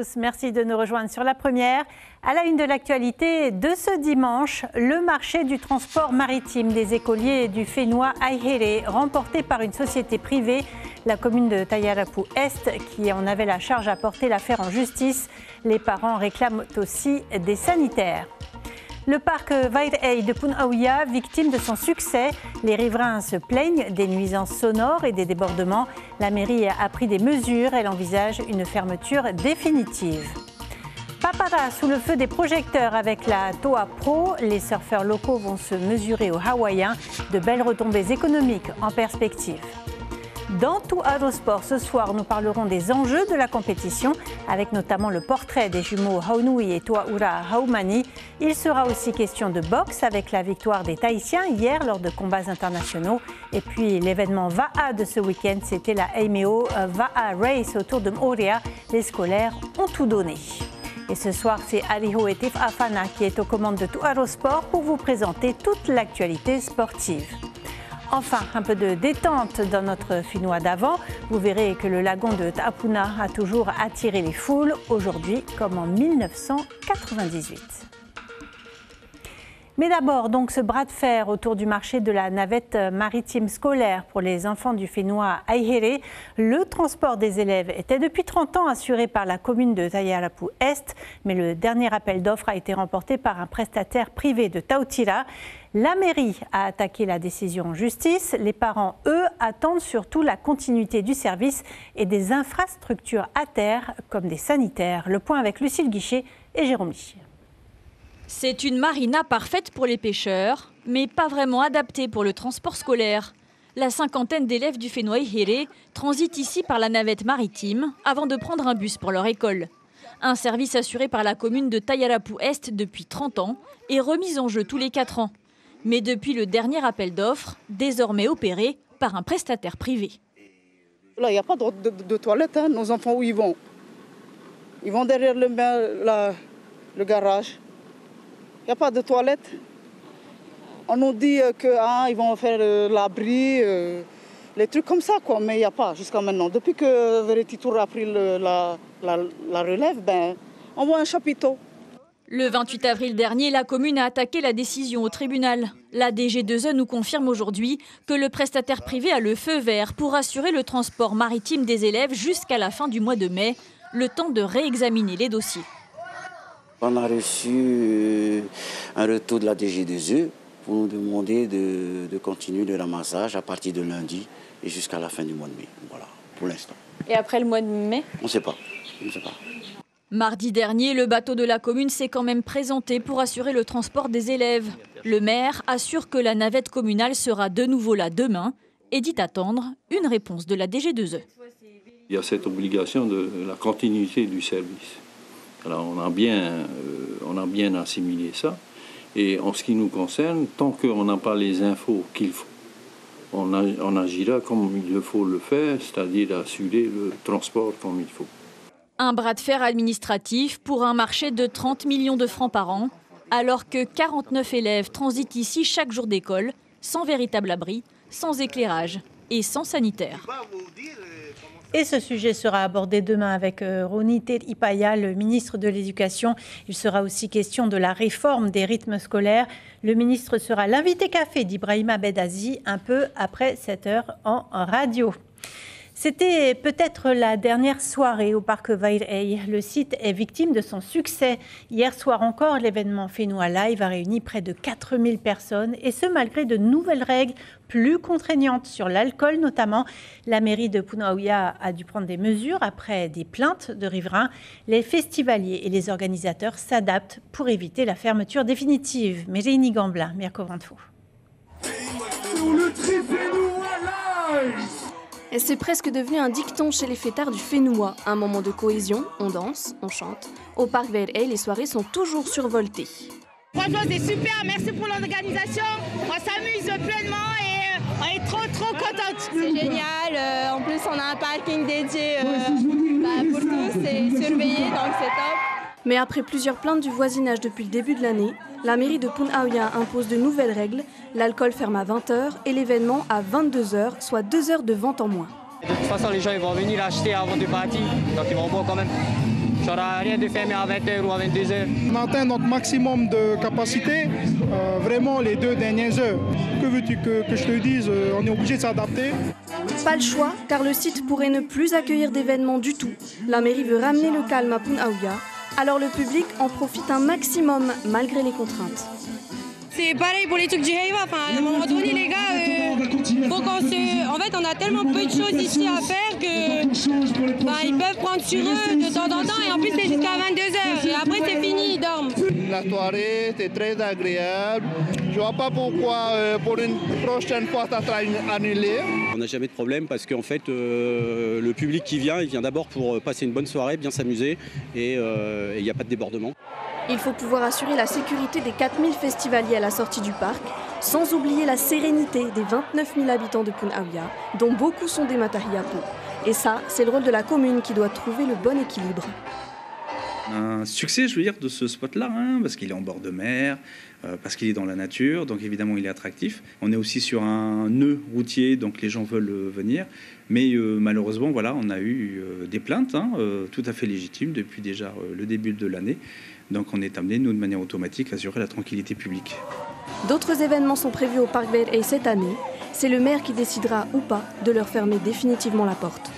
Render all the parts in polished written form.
tous, merci de nous rejoindre sur la première. À la une de l'actualité de ce dimanche, le marché du transport maritime des écoliers du Fénois Aïhéré, remporté par une société privée, la commune de Tayarapu-Est, qui en avait la charge à porter l'affaire en justice. Les parents réclament aussi des sanitaires. Le parc Vair'ei de Punaouia, victime de son succès. Les riverains se plaignent des nuisances sonores et des débordements. La mairie a pris des mesures. Elle envisage une fermeture définitive. Papara sous le feu des projecteurs avec la Toa Pro. Les surfeurs locaux vont se mesurer aux Hawaïens. De belles retombées économiques en perspective. Dans Tu'arosport, ce soir, nous parlerons des enjeux de la compétition, avec notamment le portrait des jumeaux Haunui et Tuaura Haumani. Il sera aussi question de boxe avec la victoire des Tahitiens hier lors de combats internationaux. Et puis l'événement Va'a de ce week-end, c'était la Eimeo Va'a Race autour de Moria. Les scolaires ont tout donné. Et ce soir, c'est Ariho Etif Afana qui est aux commandes de Tu'arosport pour vous présenter toute l'actualité sportive. Enfin, un peu de détente dans notre Fénois d'avant. Vous verrez que le lagon de Ta'apuna a toujours attiré les foules, aujourd'hui comme en 1998. Mais d'abord, donc, ce bras de fer autour du marché de la navette maritime scolaire pour les enfants du Fénois Aïhéré. Le transport des élèves était depuis 30 ans assuré par la commune de Tayarapu-Est, mais le dernier appel d'offres a été remporté par un prestataire privé de Tautira. La mairie a attaqué la décision en justice. Les parents, eux, attendent surtout la continuité du service et des infrastructures à terre, comme des sanitaires. Le point avec Lucille Guichet et Jérôme Lee. C'est une marina parfaite pour les pêcheurs, mais pas vraiment adaptée pour le transport scolaire. La cinquantaine d'élèves du Fénois Aïhéré transitent ici par la navette maritime avant de prendre un bus pour leur école. Un service assuré par la commune de Tayarapu-Est depuis 30 ans et remis en jeu tous les 4 ans. Mais depuis le dernier appel d'offres, désormais opéré par un prestataire privé. Là, il n'y a pas de toilette, hein. Nos enfants, où ils vont? Ils vont derrière le garage. Il n'y a pas de toilette. On nous dit qu'ils vont faire l'abri, les trucs comme ça, quoi. Mais il n'y a pas jusqu'à maintenant. Depuis que Verity Tour a pris la relève, on voit un chapiteau. Le 28 avril dernier, la commune a attaqué la décision au tribunal. La DG2E nous confirme aujourd'hui que le prestataire privé a le feu vert pour assurer le transport maritime des élèves jusqu'à la fin du mois de mai, le temps de réexaminer les dossiers. On a reçu un retour de la DG2E pour nous demander de continuer le ramassage à partir de lundi et jusqu'à la fin du mois de mai. Voilà, pour l'instant. Et après le mois de mai? On ne sait pas. On ne sait pas. Mardi dernier, le bateau de la commune s'est quand même présenté pour assurer le transport des élèves. Le maire assure que la navette communale sera de nouveau là demain et dit attendre une réponse de la DG2E. Il y a cette obligation de la continuité du service. Alors on a bien assimilé ça. Et en ce qui nous concerne, tant qu'on n'a pas les infos qu'il faut, on agira comme il faut le faire, c'est-à-dire assurer le transport comme il faut. Un bras de fer administratif pour un marché de 30 millions de francs par an, alors que 49 élèves transitent ici chaque jour d'école, sans véritable abri, sans éclairage et sans sanitaire. Et ce sujet sera abordé demain avec Roni Teripaya, le ministre de l'Éducation. Il sera aussi question de la réforme des rythmes scolaires. Le ministre sera l'invité café d'Ibrahima Bedazi un peu après 7 heures en radio. C'était peut-être la dernière soirée au parc Vair'ei. Le site est victime de son succès. Hier soir encore, l'événement Fénois Live a réuni près de 4000 personnes. Et ce, malgré de nouvelles règles plus contraignantes sur l'alcool notamment. La mairie de Punaouia a dû prendre des mesures après des plaintes de riverains. Les festivaliers et les organisateurs s'adaptent pour éviter la fermeture définitive. Mérénie Gamblin, Mirko Ventfou. Et c'est presque devenu un dicton chez les fêtards du Fénois. Un moment de cohésion, on danse, on chante. Au parc Vair'ei, les soirées sont toujours survoltées. Franchement, c'est super, merci pour l'organisation. On s'amuse pleinement et on est trop contente. C'est génial, en plus on a un parking dédié pour tous, c'est surveillé, donc c'est top. Mais après plusieurs plaintes du voisinage depuis le début de l'année, la mairie de Punaouia impose de nouvelles règles. L'alcool ferme à 20h et l'événement à 22h, soit 2 heures de vente en moins. De toute façon, les gens ils vont venir l'acheter avant de partir, donc ils vont boire quand même. Ça sert à rien de fermer à 20h ou à 22h. On atteint notre maximum de capacité, vraiment les 2 dernières heures. Que veux-tu que je te dise? On est obligé de s'adapter. Pas le choix, car le site pourrait ne plus accueillir d'événements du tout. La mairie veut ramener le calme à Punaouia, alors le public en profite un maximum malgré les contraintes. C'est pareil pour les trucs du Heiva. À un moment donné, les gars, faut qu'on se... En fait, on a tellement peu de choses ici à faire que ils peuvent prendre sur eux de temps en temps. Et en plus, c'est jusqu'à 22h. Et après, c'est fini, ils dorment. La soirée était très agréable. Je vois pas pourquoi pour une prochaine fois ça sera annulé. On n'a jamais de problème parce qu'en fait, le public qui vient, il vient d'abord pour passer une bonne soirée, bien s'amuser et il n'y a pas de débordement. Il faut pouvoir assurer la sécurité des 4000 festivaliers à la sortie du parc, sans oublier la sérénité des 29 000 habitants de Punaouia, dont beaucoup sont des Matahiapo. Et ça, c'est le rôle de la commune qui doit trouver le bon équilibre. Un succès, je veux dire, de ce spot-là, parce qu'il est en bord de mer, parce qu'il est dans la nature, donc évidemment il est attractif. On est aussi sur un nœud routier, donc les gens veulent venir. Mais malheureusement, voilà, on a eu des plaintes tout à fait légitimes depuis déjà le début de l'année. Donc on est amené, nous, de manière automatique, à assurer la tranquillité publique. D'autres événements sont prévus au Parc Verhey cette année. C'est le maire qui décidera ou pas de leur fermer définitivement la porte.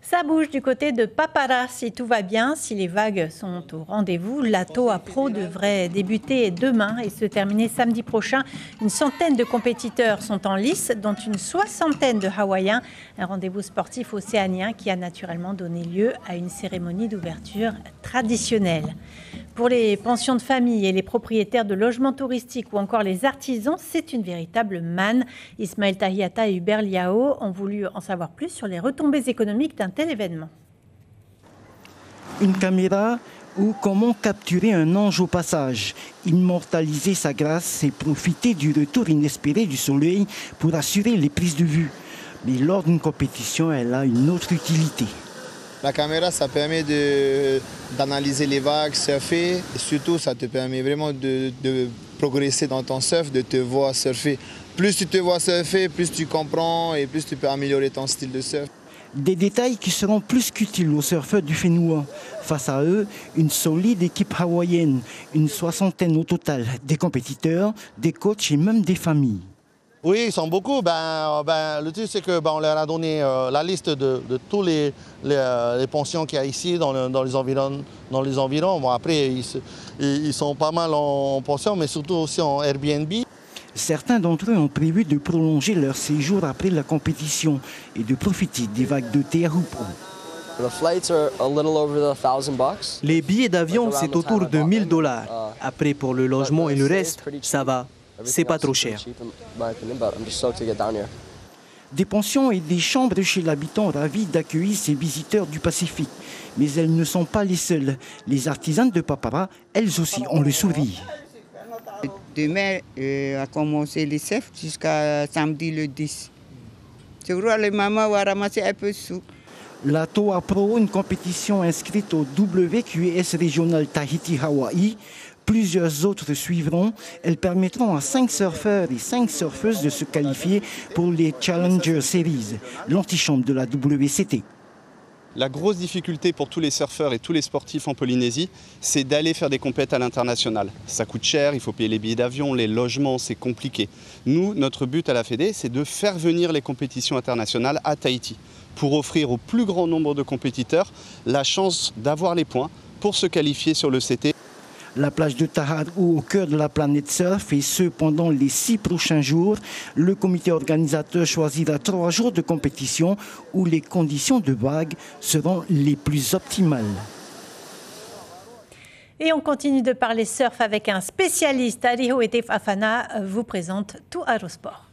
Ça bouge du côté de Papara. Si tout va bien, si les vagues sont au rendez-vous, la Toa Pro devrait débuter demain et se terminer samedi prochain. Une centaine de compétiteurs sont en lice, dont une soixantaine de Hawaïens. Un rendez-vous sportif océanien qui a naturellement donné lieu à une cérémonie d'ouverture traditionnelle. Pour les pensions de famille et les propriétaires de logements touristiques ou encore les artisans, c'est une véritable manne. Ismaël Tahiata et Hubert Liao ont voulu en savoir plus sur les retombées économiques d'un tel événement. Une caméra ou comment capturer un ange au passage, immortaliser sa grâce et profiter du retour inespéré du soleil pour assurer les prises de vue. Mais lors d'une compétition, elle a une autre utilité. La caméra, ça permet d'analyser les vagues, surfer. Et surtout, ça te permet vraiment de progresser dans ton surf, de te voir surfer. Plus tu te vois surfer, plus tu comprends et plus tu peux améliorer ton style de surf. Des détails qui seront plus qu'utiles aux surfeurs du Fénois. Face à eux, une solide équipe hawaïenne, une soixantaine au total, des compétiteurs, des coachs et même des familles. Oui, ils sont beaucoup. Le truc, c'est qu'on leur a donné la liste de tous les pensions qu'il y a ici dans les environs. Bon, après, ils sont pas mal en pension, mais surtout aussi en Airbnb. Certains d'entre eux ont prévu de prolonger leur séjour après la compétition et de profiter des vagues de Teahupo'o. Les billets d'avion, c'est autour de $1000. Après, pour le logement et le reste, ça va. C'est pas trop cher. Des pensions et des chambres chez l'habitant ravis d'accueillir ces visiteurs du Pacifique. Mais elles ne sont pas les seules. Les artisanes de Papara, elles aussi, ont le sourire. Demain a commencé les surf jusqu'à samedi le 10. Je crois que les mamans vont ramasser un peu de sous. La Toa Pro, une compétition inscrite au WQS régional Tahiti-Hawaï. Plusieurs autres suivront. Elles permettront à 5 surfeurs et 5 surfeuses de se qualifier pour les Challenger Series, l'antichambre de la WCT. La grosse difficulté pour tous les surfeurs et tous les sportifs en Polynésie, c'est d'aller faire des compètes à l'international. Ça coûte cher, il faut payer les billets d'avion, les logements, c'est compliqué. Nous, notre but à la Fédé, c'est de faire venir les compétitions internationales à Tahiti pour offrir au plus grand nombre de compétiteurs la chance d'avoir les points pour se qualifier sur le CT. La plage de Taharou au cœur de la planète surf et ce pendant les 6 prochains jours. Le comité organisateur choisira 3 jours de compétition où les conditions de vague seront les plus optimales. Et on continue de parler surf avec un spécialiste. Ariho Etef Afana vous présente tout Aérosport.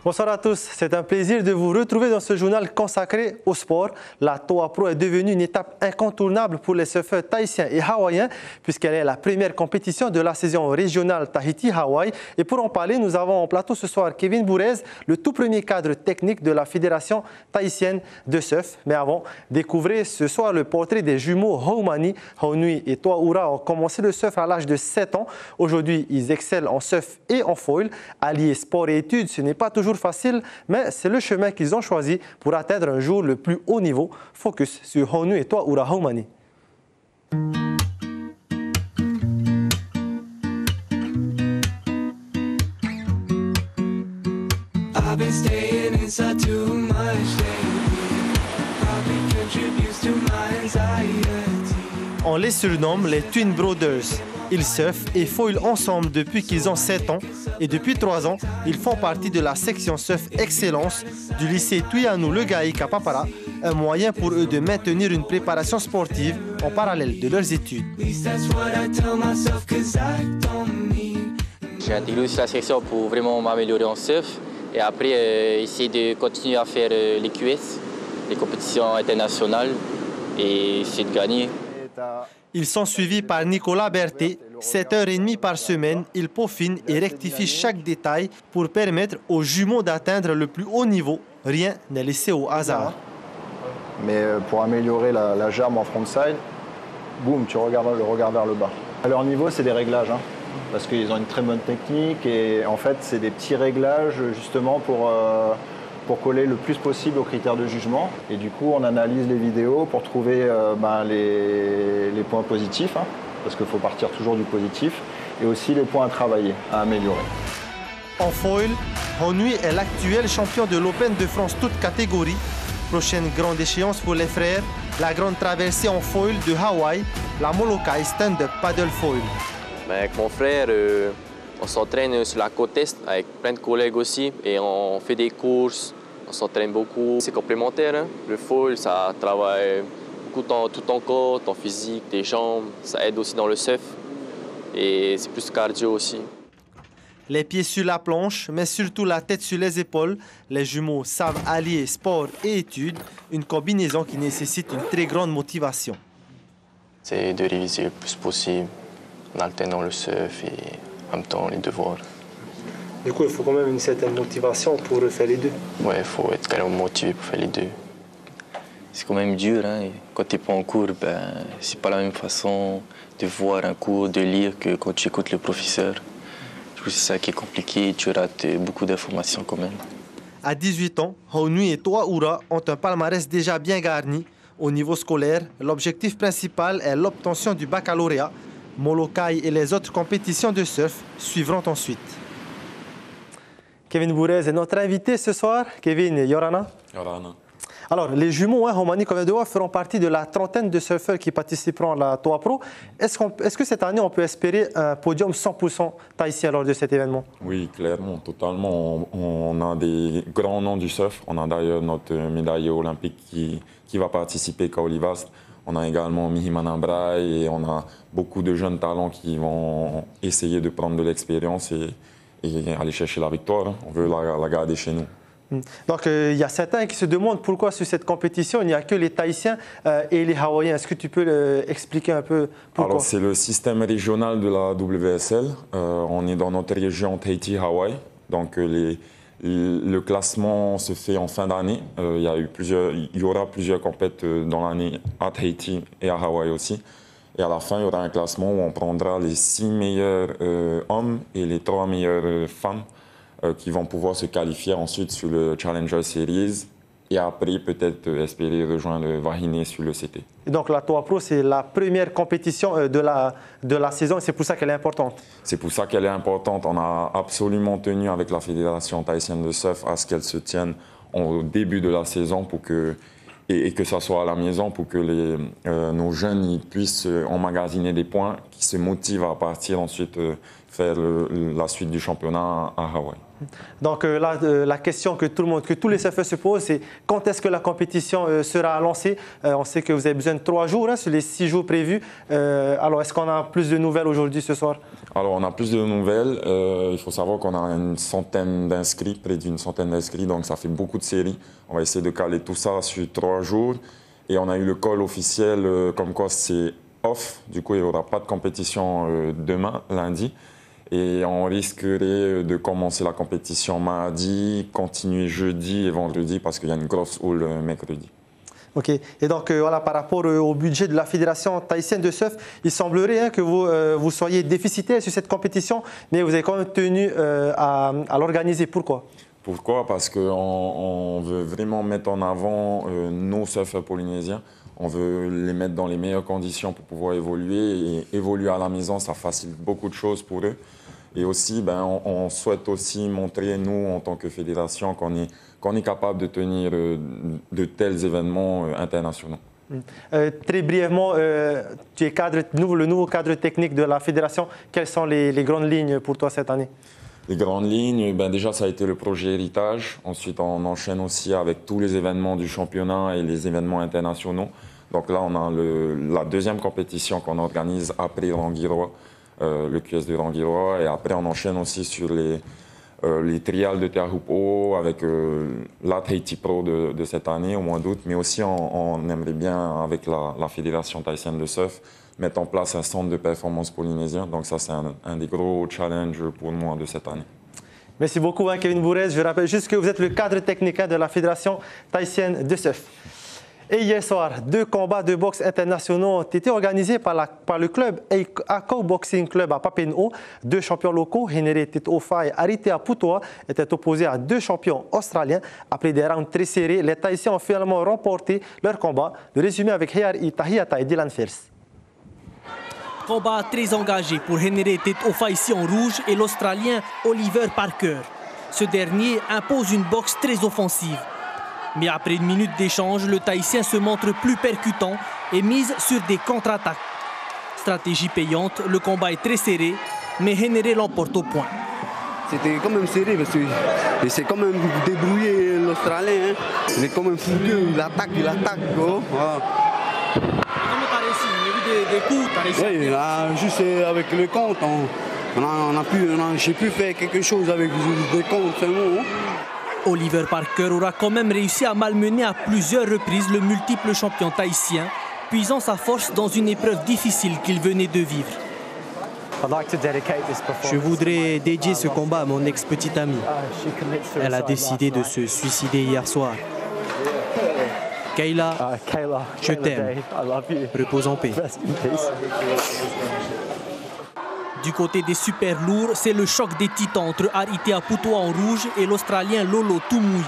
Bonsoir à tous, c'est un plaisir de vous retrouver dans ce journal consacré au sport. La Toa Pro est devenue une étape incontournable pour les surfeurs tahitiens et hawaïens puisqu'elle est la première compétition de la saison régionale Tahiti-Hawaï. Et pour en parler, nous avons en plateau ce soir Kevin Bourez, le tout premier cadre technique de la Fédération tahitienne de surf. Mais avant, découvrez ce soir le portrait des jumeaux Haumani. Haunui et Toa Ura ont commencé le surf à l'âge de 7 ans. Aujourd'hui, ils excellent en surf et en foil. Allier sport et études, ce n'est pas toujours facile, mais c'est le chemin qu'ils ont choisi pour atteindre un jour le plus haut niveau. Focus sur Haunui et Toa Ura Haumani. I've been staying inside too much lately. Probably contributes to my anxiety. On les surnomme les Twin Brothers. Ils surfent et foilent ensemble depuis qu'ils ont 7 ans et depuis 3 ans, ils font partie de la section surf excellence du lycée Tuianu Legaï à Papara, un moyen pour eux de maintenir une préparation sportive en parallèle de leurs études. J'ai intégré aussi la section pour vraiment m'améliorer en surf et après essayer de continuer à faire les QS, les compétitions internationales et essayer de gagner. Ils sont suivis par Nicolas Berthet. 7h30 par semaine, ils peaufinent et rectifient chaque détail pour permettre aux jumeaux d'atteindre le plus haut niveau. Rien n'est laissé au hasard. Mais pour améliorer la jambe en frontside, boum, tu regardes le regard vers le bas. À leur niveau, c'est des réglages, hein, parce qu'ils ont une très bonne technique et en fait, c'est des petits réglages justement pour coller le plus possible aux critères de jugement. Et du coup, on analyse les vidéos pour trouver les points positifs, hein, parce qu'il faut partir toujours du positif, et aussi les points à travailler, à améliorer. En foil, Haunui est l'actuel champion de l'Open de France toutes catégories. Prochaine grande échéance pour les frères, la grande traversée en foil de Hawaï, la Molokai Stand-Up Paddle Foil. Avec mon frère, on s'entraîne sur la côte Est avec plein de collègues aussi et on fait des courses, on s'entraîne beaucoup. C'est complémentaire, hein. Le foil, ça travaille beaucoup tout ton corps, ton physique, tes jambes, ça aide aussi dans le surf et c'est plus cardio aussi. Les pieds sur la planche, mais surtout la tête sur les épaules, les jumeaux savent allier sport et études, une combinaison qui nécessite une très grande motivation. C'est de réviser le plus possible en alternant le surf et en même temps les devoirs. Du coup, il faut quand même une certaine motivation pour faire les deux. Ouais, il faut être quand même motivé pour faire les deux. C'est quand même dur, hein. Quand tu n'es pas en cours, c'est pas la même façon de voir un cours, de lire que quand tu écoutes le professeur. Du coup, c'est ça qui est compliqué, tu rates beaucoup d'informations quand même. À 18 ans, Haunui et Toa Ura ont un palmarès déjà bien garni. Au niveau scolaire, l'objectif principal est l'obtention du baccalauréat. Molokai et les autres compétitions de surf suivront ensuite. Kevin Bourez est notre invité ce soir. Kevin, Yorana. Yorana. Alors, les jumeaux, Haumani comme Edoa, feront partie de la trentaine de surfeurs qui participeront à la Toa Pro. Est-ce que cette année, on peut espérer un podium 100% tahitien lors de cet événement? Oui, clairement, totalement. On a des grands noms du surf. On a d'ailleurs notre médaillé olympique qui va participer, Kaoli Vast. On a également Mihimana Brai et on a beaucoup de jeunes talents qui vont essayer de prendre de l'expérience et aller chercher la victoire. On veut la garder chez nous. Donc, il y a certains qui se demandent pourquoi sur cette compétition, il n'y a que les Tahitiens et les Hawaïens. Est-ce que tu peux expliquer un peu pourquoi? Alors, c'est le système régional de la WSL. On est dans notre région Tahiti-Hawaï. Donc, le classement se fait en fin d'année. Il y aura plusieurs compétitions dans l'année à Tahiti et à Hawaï aussi. Et à la fin, il y aura un classement où on prendra les 6 meilleurs hommes et les 3 meilleures femmes qui vont pouvoir se qualifier ensuite sur le Challenger Series et après peut-être espérer rejoindre le Wahine sur le CT. Et donc la Toa Pro, c'est la première compétition de la saison et c'est pour ça qu'elle est importante. C'est pour ça qu'elle est importante. On a absolument tenu avec la Fédération tahitienne de surf à ce qu'elle se tienne au début de la saison pour que ça soit à la maison pour que nos jeunes puissent emmagasiner des points qui se motivent à partir ensuite faire la suite du championnat à Hawaï. Donc là, la question que tous les surfeurs se posent, c'est quand est-ce que la compétition sera lancée? On sait que vous avez besoin de 3 jours sur les 6 jours prévus. Alors, est-ce qu'on a plus de nouvelles aujourd'hui ce soir? Alors, on a plus de nouvelles. Il faut savoir qu'on a une centaine d'inscrits, près d'une centaine d'inscrits, donc ça fait beaucoup de séries. On va essayer de caler tout ça sur 3 jours. Et on a eu le call officiel comme quoi c'est off. Du coup, il n'y aura pas de compétition demain, lundi. Et on risquerait de commencer la compétition mardi, continuer jeudi et vendredi parce qu'il y a une grosse houle mercredi. Ok. Et donc, voilà, par rapport au budget de la Fédération tahitienne de surf, il semblerait que vous soyez déficitaire sur cette compétition, mais vous avez quand même tenu à l'organiser. Pourquoi? Pourquoi? Parce qu'on veut vraiment mettre en avant nos surfeurs polynésiens. On veut les mettre dans les meilleures conditions pour pouvoir évoluer. Et évoluer à la maison, ça facilite beaucoup de choses pour eux. Et aussi, on souhaite aussi montrer, nous, en tant que fédération, qu'on est capable de tenir de tels événements internationaux. Très brièvement, tu es le nouveau cadre technique de la fédération. Quelles sont les grandes lignes pour toi cette année? Les grandes lignes, déjà ça a été le projet héritage. Ensuite, on enchaîne aussi avec tous les événements du championnat et les événements internationaux. Donc là, on a la deuxième compétition qu'on organise après Rangiroa, le QS de Rangiroa. Et après, on enchaîne aussi sur les trials de Te Ahupo'o avec la Tahiti Pro de cette année, au mois d'août. Mais aussi, on aimerait bien, avec la Fédération tahitienne de surf, mettre en place un centre de performance polynésien. Donc ça, c'est un des gros challenges pour moi de cette année. Merci beaucoup, Kevin Bourrez. Je rappelle juste que vous êtes le cadre technique de la Fédération tahitienne de surf. Et hier soir, 2 combats de boxe internationaux ont été organisés par le club Ako Boxing Club à Papen'o. 2 champions locaux, Henere Tetofa et Aritea Putoa, étaient opposés à 2 champions australiens. Après des rounds très serrés, les Tahitiens ont finalement remporté leur combat. Le résumé avec Heari Tahiata et Dylan Fers. Combat très engagé pour Henere Tetofa ici en rouge et l'Australien Oliver Parker. Ce dernier impose une boxe très offensive. Mais après une minute d'échange, le Tahitien se montre plus percutant et mise sur des contre-attaques. Stratégie payante, le combat est très serré, mais Henere l'emporte au point. C'était quand même serré parce qu'il s'est quand même débrouillé l'Australien. Hein. Il est quand même foutu, il attaque. Oh. Voilà. Comment tu as réussi? Il y a eu des coups, tu as réussi? Oui, là, juste avec le compte, j'ai pu faire quelque chose avec des comptes seulement. Hein. Oliver Parker aura quand même réussi à malmener à plusieurs reprises le multiple champion tahitien, puisant sa force dans une épreuve difficile qu'il venait de vivre. Je voudrais dédier ce combat à mon ex-petite amie. Elle a décidé de se suicider hier soir. Kayla, je t'aime. Repose en paix. Du côté des super lourds, c'est le choc des titans entre Aritea Putoa en rouge et l'Australien Lolo Tumui.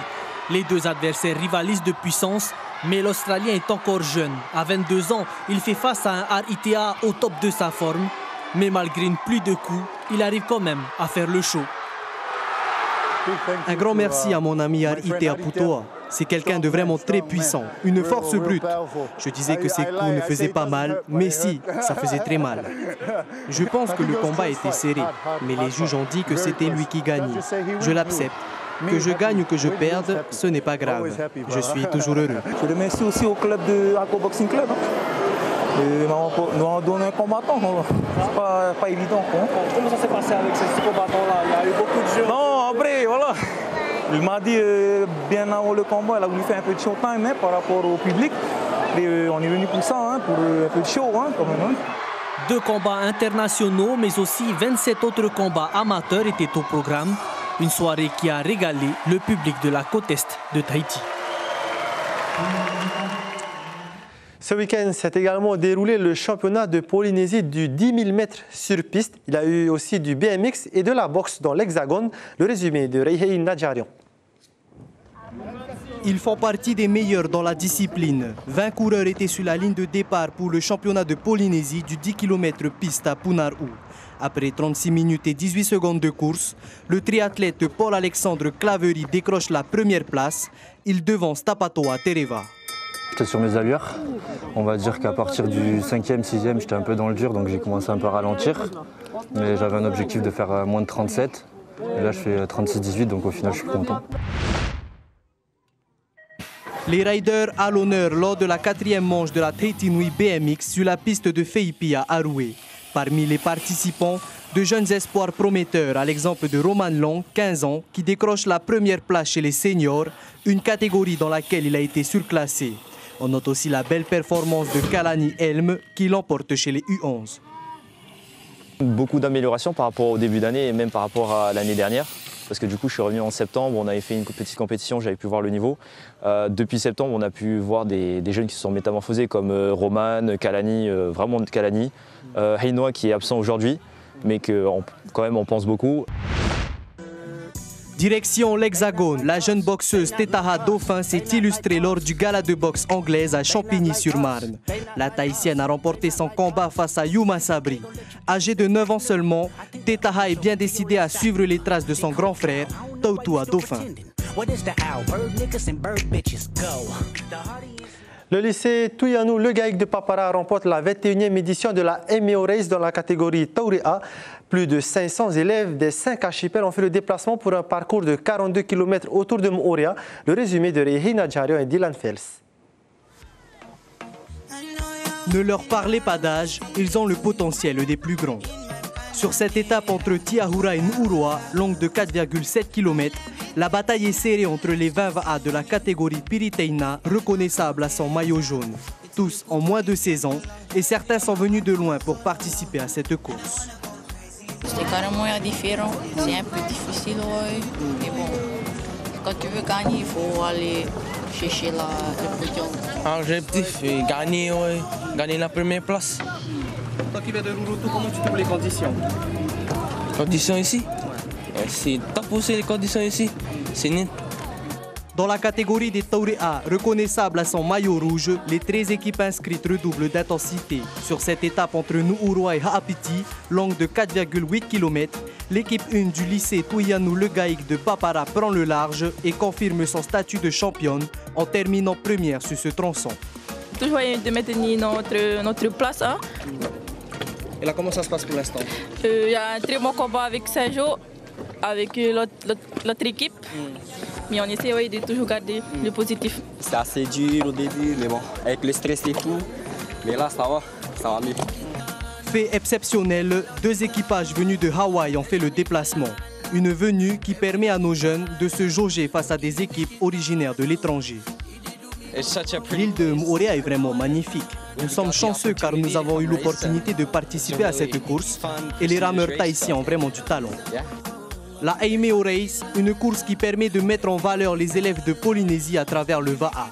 Les 2 adversaires rivalisent de puissance, mais l'Australien est encore jeune. À 22 ans, il fait face à un Aritea au top de sa forme. Mais malgré une pluie de coups, il arrive quand même à faire le show. Un grand merci à mon ami Aritea Putoa. C'est quelqu'un de vraiment très puissant, une force brute. Je disais que ses coups ne faisaient pas mal, mais si, ça faisait très mal. Je pense que le combat était serré, mais les juges ont dit que c'était lui qui gagnait. Je l'accepte. Que je gagne ou que je perde, ce n'est pas grave. Je suis toujours heureux. Je remercie aussi au club de Ako Boxing Club. Nous avons donné un combattant. C'est pas évident. Comment ça s'est passé avec ce combattant-là? Il y a eu beaucoup de jeux. Non, après, voilà. Il m'a dit bien avant le combat, il a voulu faire un peu de showtime par rapport au public. Et on est venu pour ça, pour un peu de show quand même. 2 combats internationaux, mais aussi 27 autres combats amateurs étaient au programme. Une soirée qui a régalé le public de la côte est de Tahiti. Ce week-end s'est également déroulé le championnat de Polynésie du 10 000 mètres sur piste. Il y a eu aussi du BMX et de la boxe dans l'Hexagone. Le résumé de Reihei Nadjarian. Ils font partie des meilleurs dans la discipline. 20 coureurs étaient sur la ligne de départ pour le championnat de Polynésie du 10 km piste à Punar'u. Après 36 minutes et 18 secondes de course, le triathlète Paul-Alexandre Claverie décroche la première place. Il devance Tapatoa Tereva. J'étais sur mes allures. On va dire qu'à partir du 5e, 6e, j'étais un peu dans le dur, donc j'ai commencé un peu à ralentir. Mais j'avais un objectif de faire moins de 37. Et là, je fais 36-18, donc au final, je suis content. Les riders à l'honneur lors de la 4e manche de la Tahiti Nui BMX sur la piste de Feipi à Aroué. Parmi les participants, de jeunes espoirs prometteurs, à l'exemple de Roman Long, 15 ans, qui décroche la première place chez les seniors, une catégorie dans laquelle il a été surclassé. On note aussi la belle performance de Kalani Helm, qui l'emporte chez les U11. Beaucoup d'améliorations par rapport au début d'année et même par rapport à l'année dernière. Parce que du coup, je suis revenu en septembre, on avait fait une petite compétition, j'avais pu voir le niveau. Depuis septembre, on a pu voir des jeunes qui se sont métamorphosés comme Roman, Kalani, vraiment Kalani, Heinoa qui est absent aujourd'hui, mais que quand même on pense beaucoup. Direction l'Hexagone, la jeune boxeuse Tetaha Dauphin s'est illustrée lors du gala de boxe anglaise à Champigny-sur-Marne. La Tahitienne a remporté son combat face à Yuma Sabri. Âgée de 9 ans seulement, Tetaha est bien décidée à suivre les traces de son grand frère, Tautua Dauphin. Le lycée Tuianu Le Gaïk de Papara remporte la 21e édition de la MEO Race dans la catégorie Taurea. Plus de 500 élèves des 5 archipels ont fait le déplacement pour un parcours de 42 km autour de Moorea. Le résumé de Rehina Djarion et Dylan Fels. Ne leur parlez pas d'âge, ils ont le potentiel des plus grands. Sur cette étape entre Tiahura et Nu'uroa, longue de 4,7 km, la bataille est serrée entre les 20 VA de la catégorie Piriteina, reconnaissable à son maillot jaune. Tous ont moins de 16 ans et certains sont venus de loin pour participer à cette course. C'est carrément différent, c'est un peu difficile, ouais. Mais bon, quand tu veux gagner, il faut aller chercher le podium. L'objectif est gagner, ouais. Gagner la première place. Toi qui viens de Rurutu, comment tu trouves les conditions? Conditions ici? Ouais. C'est top aussi les conditions ici, c'est net. Dans la catégorie des Taurea, reconnaissable à son maillot rouge, les 13 équipes inscrites redoublent d'intensité. Sur cette étape entre Nu'uroa et Haapiti, longue de 4,8 km, l'équipe 1 du lycée Tuianu Le Gaïk de Papara prend le large et confirme son statut de championne en terminant première sur ce tronçon. Toujours de maintenir notre place. Hein. Et là, comment ça se passe pour l'instant? Il y a un très bon combat avec Sergio, avec l'autre équipe. Mais on essaie de toujours garder le positif. C'est assez dur au début, mais bon, avec le stress et tout. Mais là, ça va mieux. Fait exceptionnel, 2 équipages venus de Hawaï ont fait le déplacement. Une venue qui permet à nos jeunes de se jauger face à des équipes originaires de l'étranger. L'île de Moorea est vraiment magnifique. Nous sommes chanceux car nous avons eu l'opportunité de participer à cette course et les rameurs tahitiens ont vraiment du talent. La MEO Race, une course qui permet de mettre en valeur les élèves de Polynésie à travers le VAA,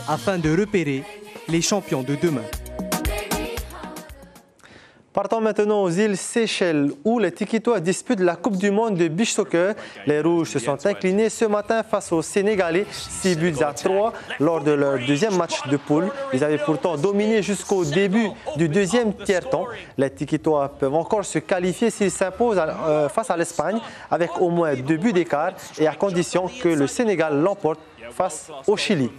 afin de repérer les champions de demain. Partons maintenant aux îles Seychelles, où les Tikitois disputent la Coupe du Monde de beach soccer. Les Rouges se sont inclinés ce matin face aux Sénégalais, 6-3 lors de leur 2e match de poule. Ils avaient pourtant dominé jusqu'au début du 2e tiers-temps. Les Tikitois peuvent encore se qualifier s'ils s'imposent face à l'Espagne avec au moins 2 buts d'écart et à condition que le Sénégal l'emporte face au Chili.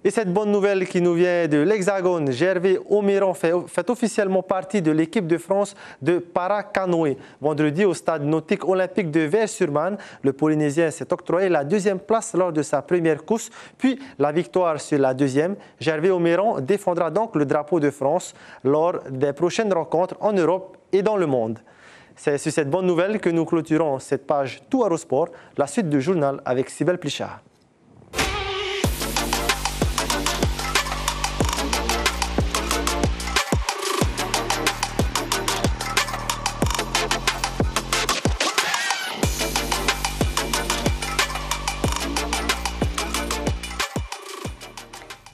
Et cette bonne nouvelle qui nous vient de l'Hexagone, Gervais Oméran fait officiellement partie de l'équipe de France de para-canoë. Vendredi, au stade nautique olympique de Vers-sur-Marne, le Polynésien s'est octroyé la 2e place lors de sa première course, puis la victoire sur la 2e. Gervais Oméran défendra donc le drapeau de France lors des prochaines rencontres en Europe et dans le monde. C'est sur cette bonne nouvelle que nous clôturons cette page Tout Aérosport, la suite du journal avec Sybelle Plichard.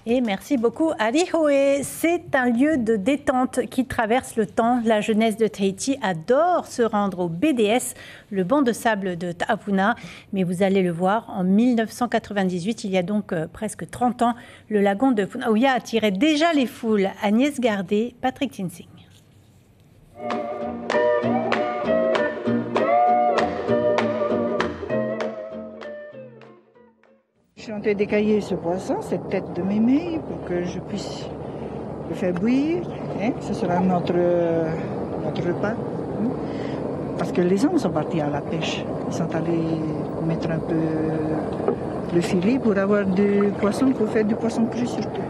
Et merci beaucoup Ali Hoé. C'est un lieu de détente qui traverse le temps. La jeunesse de Tahiti adore se rendre au BDS, le banc de sable de Ta'apuna. Mais vous allez le voir, en 1998, il y a donc presque 30 ans, le lagon de Punauia attirait déjà les foules. Agnès Gardé, Patrick Tinsing. suis en train d'écailler ce poisson, cette tête de mémé, pour que je puisse le faire bouillir. Hein. Ce sera notre repas. Hein. Parce que les hommes sont partis à la pêche. Ils sont allés mettre un peu le filet pour avoir du poisson, pour faire du poisson cru surtout.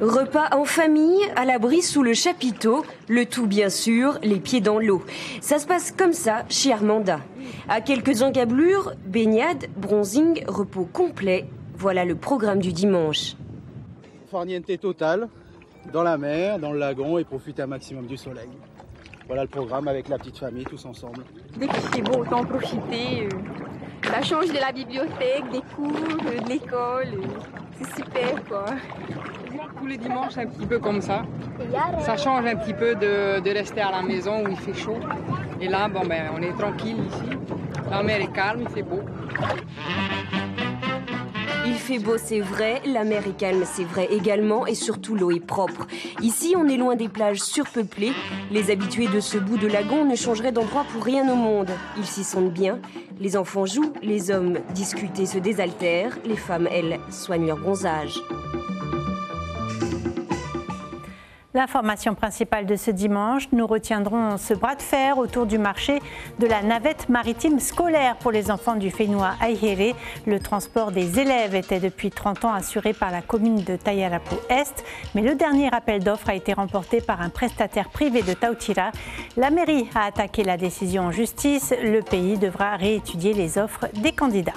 Repas en famille, à l'abri sous le chapiteau, le tout bien sûr, les pieds dans l'eau. Ça se passe comme ça chez Armanda. À quelques encablures, baignade, bronzing, repos complet. Voilà le programme du dimanche. Farniente total, dans la mer, dans le lagon et profiter un maximum du soleil. Voilà le programme avec la petite famille, tous ensemble. Dès qu'il fait beau, autant en profiter. Ça change de la bibliothèque, des cours, de l'école. C'est super, quoi. Tous les dimanches, c'est un petit peu comme ça. Ça change un petit peu de rester à la maison où il fait chaud. Et là, bon, ben, on est tranquille ici. La mer est calme, il fait beau. Il fait beau, c'est vrai, la mer est calme, c'est vrai également, et surtout l'eau est propre. Ici, on est loin des plages surpeuplées. Les habitués de ce bout de lagon ne changeraient d'endroit pour rien au monde. Ils s'y sentent bien. Les enfants jouent, les hommes discutent et se désaltèrent. Les femmes, elles, soignent leur bronzage. L'information principale de ce dimanche, nous retiendrons ce bras de fer autour du marché de la navette maritime scolaire pour les enfants du Fénois Aihéré. Le transport des élèves était depuis 30 ans assuré par la commune de Tayarapu-Est, mais le dernier appel d'offres a été remporté par un prestataire privé de Tautira. La mairie a attaqué la décision en justice. Le pays devra réétudier les offres des candidats.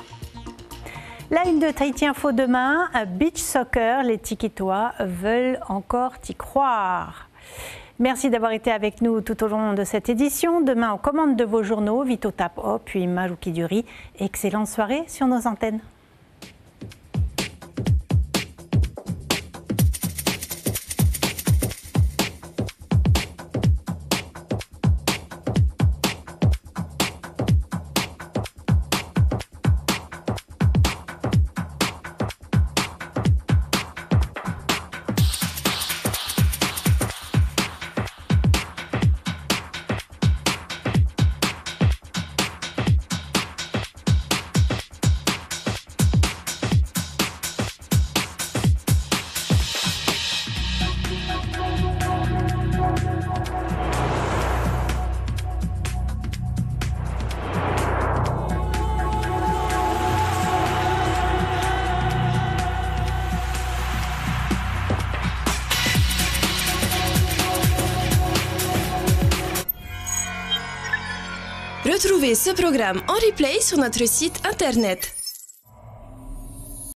La une de Tahiti Info demain, beach soccer, les Tikitois veulent encore y croire. Merci d'avoir été avec nous tout au long de cette édition. Demain, aux commandes de vos journaux, Vito Tapo, puis Maruki Duri. Excellente soirée sur nos antennes. Retrouvez ce programme en replay sur notre site internet.